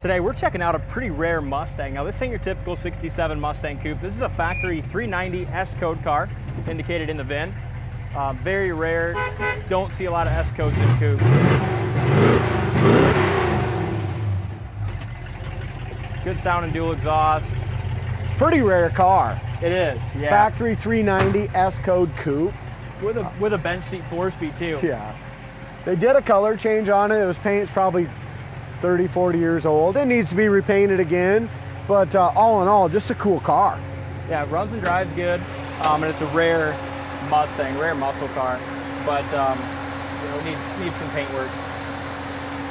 Today we're checking out a pretty rare Mustang. Now this ain't your typical 67 Mustang coupe. This is a factory 390 S-Code car indicated in the VIN. Very rare. Don't see a lot of S-Codes in coupes. Good sounding dual exhaust. Pretty rare car. It is, yeah. Factory 390 S-Code coupe. With a bench seat 4-speed too. Yeah. They did a color change on it. It was painted, it's probably 30, 40 years old. It needs to be repainted again, but all in all, just a cool car. Yeah, it runs and drives good, and it's a rare Mustang, rare muscle car, but you know, needs some paint work.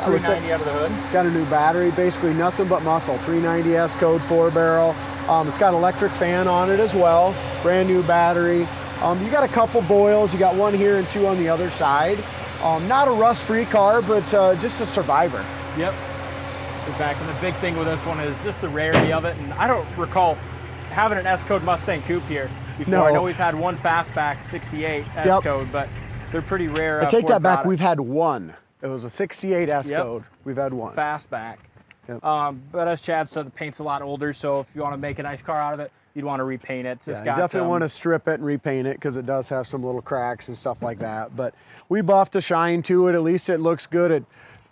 390 out of the hood. Got a new battery, basically nothing but muscle. 390 S-Code 4-barrel. It's got electric fan on it as well. Brand new battery. You got a couple boils. You got one here and two on the other side. Not a rust-free car, but just a survivor. Yep. In fact, and the big thing with this one is just the rarity of it. And I don't recall having an S-Code Mustang coupe here before. No. I know we've had one fastback 68 S-Code, but they're pretty rare. I take Ford that back. products. We've had one. It was a 68 S-Code. Yep. We've had one. Fastback. Yep. But as Chad said, the paint's a lot older, so if you want to make a nice car out of it, you'd want to repaint it. It's just You got, definitely want to strip it and repaint it because it does have some little cracks and stuff like that. But we buffed a shine to it. At least it looks good at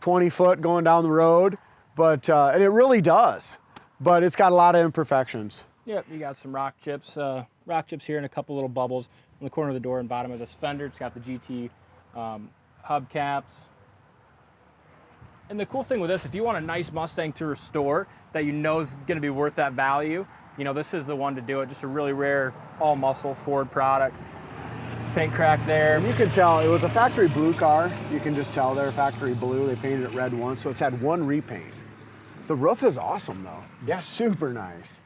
20 foot going down the road. But and it really does. But it's got a lot of imperfections. Yep, you got some rock chips here and a couple little bubbles in the corner of the door and bottom of this fender. It's got the GT hubcaps. And the cool thing with this, if you want a nice Mustang to restore that you know is going to be worth that value, you know, this is the one to do it. Just a really rare all muscle Ford product. Paint crack there. And you can tell it was a factory blue car. You can just tell they're factory blue. They painted it red once, so it's had one repaint. The roof is awesome though. Yeah, super nice.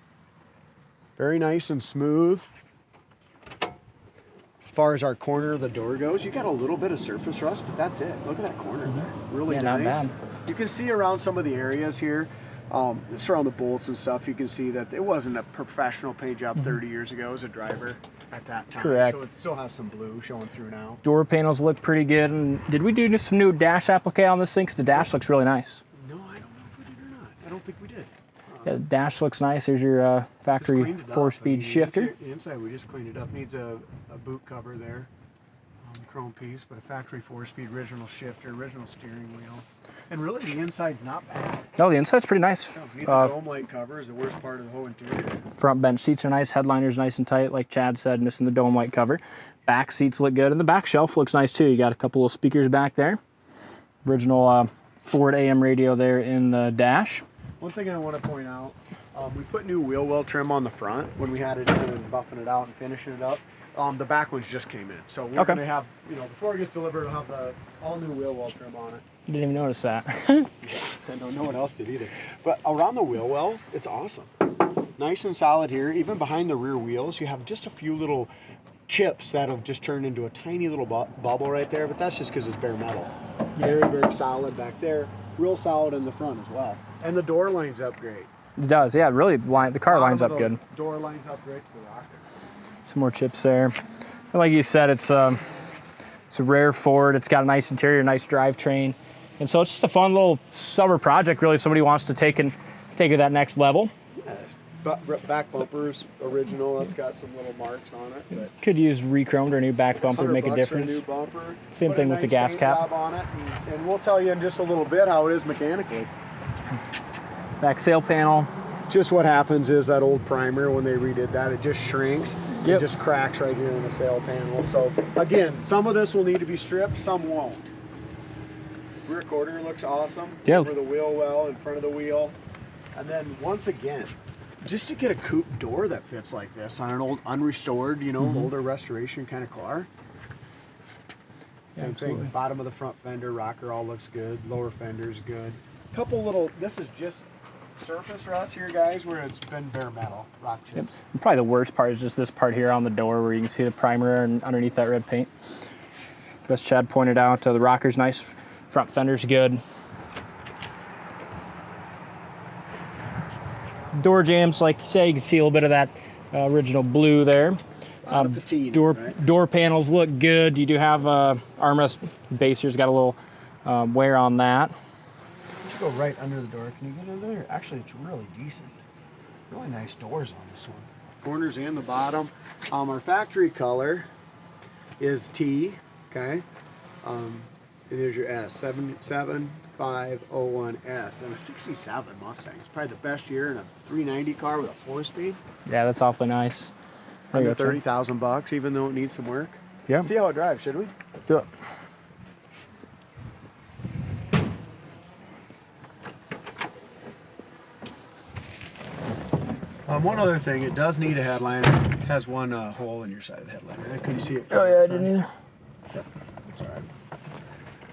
Very nice and smooth. As far as our corner of the door goes, you got a little bit of surface rust, but that's it. Look at that corner there. Really Yeah, nice. not bad. You can see around some of the areas here, just around the bolts and stuff, you can see that it wasn't a professional paint job 30 years ago as a driver at that time. Correct. So it still has some blue showing through now. Door panels look pretty good. And did we do some new dash applique on this thing? 'Cause the dash looks really nice. No, I don't know if we did or not. I don't think we did. Yeah, the dash looks nice. There's your factory 4-speed shifter. The inside we just cleaned it up. Needs a boot cover there. Chrome piece, but a factory 4-speed original shifter, original steering wheel. And really the inside's not bad. No, the inside's pretty nice. The dome light cover is the worst part of the whole interior. Front bench seats are nice. Headliner's nice and tight, like Chad said, missing the dome light cover. Back seats look good, and the back shelf looks nice too. You got a couple little speakers back there. Original Ford AM radio there in the dash. One thing I want to point out, we put new wheel well trim on the front when we had it in and buffing it out and finishing it up. The back ones just came in. So we're going to have, you know, before it gets delivered, we'll have the all new wheel well trim on it. You didn't even notice that. Yeah, no one else did either. But around the wheel well, it's awesome. Nice and solid here. Even behind the rear wheels, you have just a few little chips that have just turned into a tiny little bubble right there, but that's just because it's bare metal. Very, very solid back there. Real solid in the front as well. And the door lines up great. It does, yeah, really, the car lines up good. Door lines up great to the rocker. Some more chips there. And like you said, it's a rare Ford. It's got a nice interior, nice drivetrain. And so it's just a fun little summer project, really, if somebody wants to take it that next level. Yeah. Back bumper's original. It's got some little marks on it. But could use re-chromed or a new back bumper to make a difference. For a new bumper. Same thing with the gas cap. On it, and we'll tell you in just a little bit how it is mechanically. Back sail panel. Just what happens is that old primer, when they redid that, it just shrinks. Yep. It just cracks right here in the sail panel. So again, some of this will need to be stripped, some won't. Rear quarter looks awesome. Yeah. Over the wheel well, in front of the wheel. And then once again, just to get a coupe door that fits like this on an old unrestored, you know, older restoration kind of car. Same thing, bottom of the front fender, rocker all looks good, lower fender's good. Couple little, this is just surface rust here, guys, where it's been bare metal, rock chips. Yep. And probably the worst part is just this part here on the door where you can see the primer and underneath that red paint. As Chad pointed out, the rocker's nice, front fender's good. Door jambs, like you say, you can see a little bit of that original blue there. Door panels look good. You do have armrest base here's got a little wear on that. to go right under the door. Can you get under there? Actually, it's really decent. Really nice doors on this one. Corners and the bottom. Our factory color is T, okay? And there's your S, 77501S. And a 67 Mustang. It's probably the best year in a 390 car with a 4-speed. Yeah, that's awfully nice. Under 30,000 bucks, even though it needs some work. Yeah. See how it drives, should we? Let's do it. One other thing, it does need a headliner. It has one hole in your side of the headliner. I couldn't see it. Oh yeah, I didn't either. Yep, it's all right.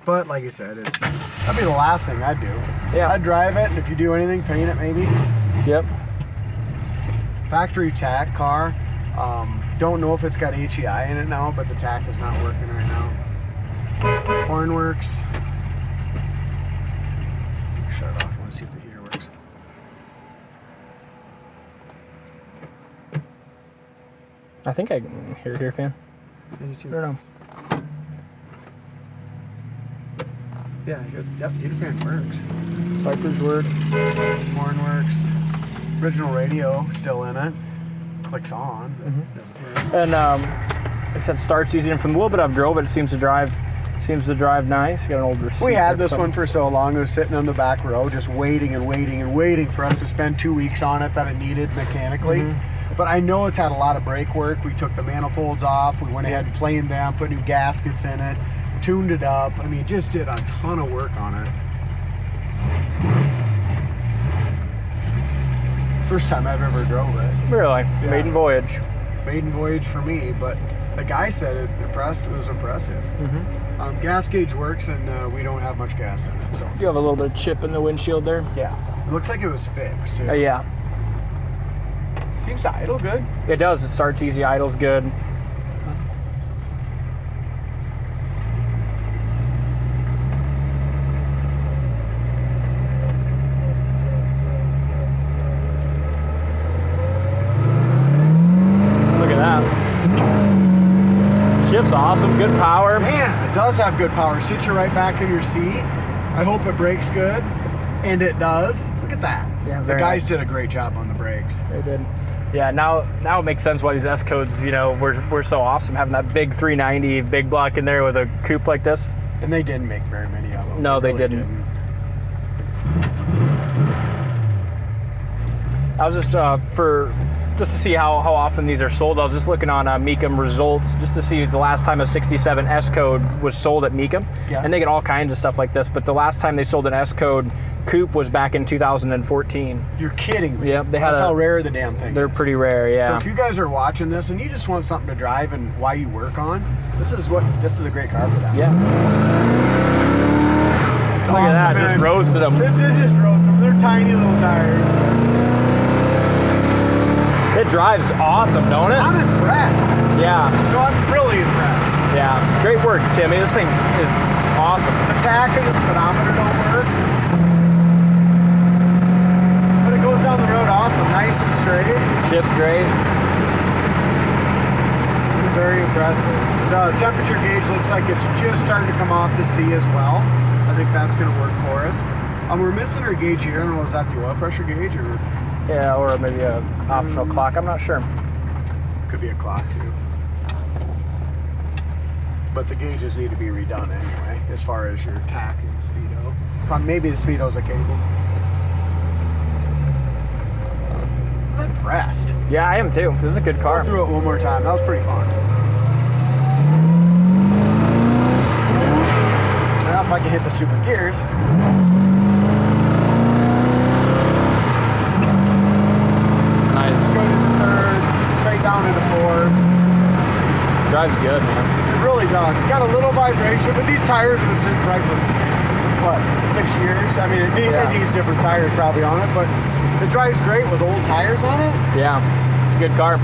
But like I said, that'd be the last thing I'd do. Yeah. I'd drive it, and if you do anything, paint it maybe. Yep. Factory tack car. Don't know if it's got HEI in it now, but the tack is not working right now. Horn works. Shut it off. I want to see if the heater works. I think I can hear here, fan. I do too. I don't know. Yeah, yep, heater fan works. Wipers work. Horn works. Original radio still in it. Clicks on. And like I said, starts easy. And from the little bit I've drove it, seems to drive nice. Got an old receipt. We had this one for so long. It was sitting on the back row, just waiting for us to spend 2 weeks on it that it needed mechanically. But I know it's had a lot of brake work. We took the manifolds off. We went ahead and planed them, put new gaskets in it, tuned it up. I mean, just did a ton of work on it. First time I've ever drove it. Really? Yeah. Maiden voyage. Maiden voyage for me, but the guy said it was impressive. Gas gauge works, and we don't have much gas in it. So You have a little bit of chip in the windshield there. yeah, it looks like it was fixed too. Yeah. Seems to idle good. It does. It starts easy, idles good. Look at that. Shift's awesome. Good power. Man, it does have good power. Sits you right back in your seat. I hope it brakes good, and it does. Look at that. Yeah, the very guys nice. did a great job on the brakes. They did. Yeah, now it makes sense why these S-Codes, were so awesome, having that big 390 big block in there with a coupe like this. And they didn't make very many of them. No, they really didn't. I was just just to see how often these are sold. I was just looking on Mecum results just to see the last time a 67 S-Code was sold at Mecum. Yeah. And they get all kinds of stuff like this, but the last time they sold an S-Code coupe was back in 2014. You're kidding me. Yep, they had That's how rare the damn thing They're is. pretty rare, yeah. So if you guys are watching this and you just want something to drive and why you work on, this is a great car for that. Yeah. It's Look at that, awesome, just man. roasted them. It did just roast them. They're tiny little tires. It drives awesome, don't it? I'm impressed. Yeah, No, I'm really impressed. yeah. Great work, Timmy. This thing is awesome. The tack and the speedometer don't work. But it goes down the road awesome. Nice and straight. Shift's great. Very impressive. The temperature gauge looks like it's just starting to come off the sea as well. I think that's going to work for us. We're missing our gauge here. I don't know, is that the oil pressure gauge or Yeah, or maybe a optional clock. I'm not sure. could be a clock too? But the gauges need to be redone anyway, as far as your tack and speedo. Maybe the speedo's a cable. I'm impressed. Yeah, I am too. This is a good car. Go through it one more time. That was pretty fun. Now if I can hit the super gears. Nice. Go to the third, straight down into fourth. Drives good, man. It really does. It's got a little vibration, but these tires have been sitting right for, what, 6 years? I mean, it needs different tires probably on it, but it drives great with old tires on it. Yeah, it's a good car. It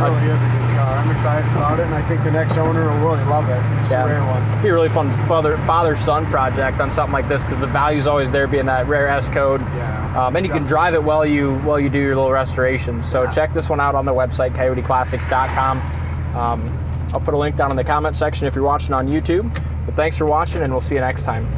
really is a good car. I'm excited about it, and I think the next owner will really love it. It's a rare one. It'd be a really fun father-son project on something like this because the value's always there, being that rare S-Code. Yeah, and you can drive it while you do your little restorations. So check this one out on the website, coyoteclassics.com. I'll put a link down in the comment section if you're watching on YouTube. But thanks for watching, and we'll see you next time.